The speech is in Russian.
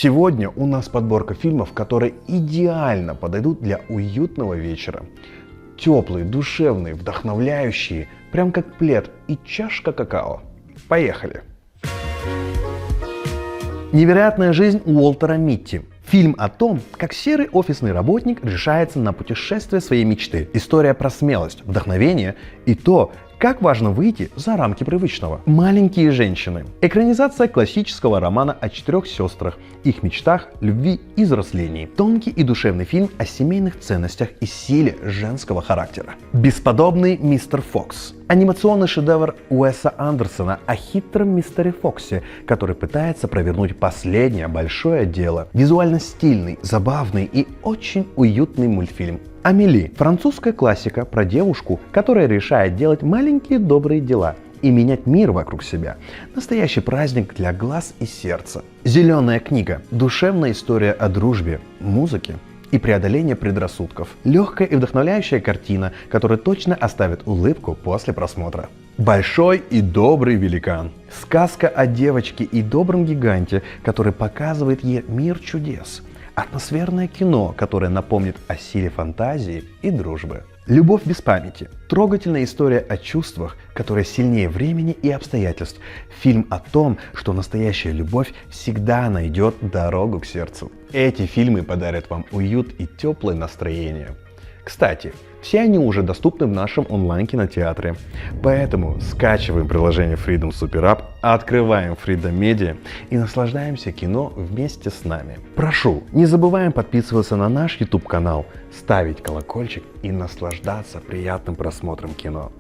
Сегодня у нас подборка фильмов, которые идеально подойдут для уютного вечера. Теплые, душевные, вдохновляющие, прям как плед и чашка какао. Поехали! Невероятная жизнь Уолтера Митти. Фильм о том, как серый офисный работник решается на путешествие своей мечты. История про смелость, вдохновение и то, как важно выйти за рамки привычного. «Маленькие женщины». Экранизация классического романа о 4 сестрах, их мечтах, любви и взрослении. Тонкий и душевный фильм о семейных ценностях и силе женского характера. «Бесподобный мистер Фокс». Анимационный шедевр Уэса Андерсона о хитром мистере Фоксе, который пытается провернуть последнее большое дело. Визуально стильный, забавный и очень уютный мультфильм. «Амели» – французская классика про девушку, которая решает делать маленькие добрые дела и менять мир вокруг себя. Настоящий праздник для глаз и сердца. «Зеленая книга» – душевная история о дружбе, музыке и преодолении предрассудков. Легкая и вдохновляющая картина, которая точно оставит улыбку после просмотра. «Большой и добрый великан». Сказка о девочке и добром гиганте, который показывает ей мир чудес. Атмосферное кино, которое напомнит о силе фантазии и дружбы. «Любовь без памяти». Трогательная история о чувствах, которая сильнее времени и обстоятельств. Фильм о том, что настоящая любовь всегда найдет дорогу к сердцу. Эти фильмы подарят вам уют и теплое настроение. Кстати, все они уже доступны в нашем онлайн-кинотеатре. Поэтому скачиваем приложение Freedom Super App, открываем Freedom Media и наслаждаемся кино вместе с нами. Прошу, не забываем подписываться на наш YouTube канал, ставить колокольчик и наслаждаться приятным просмотром кино.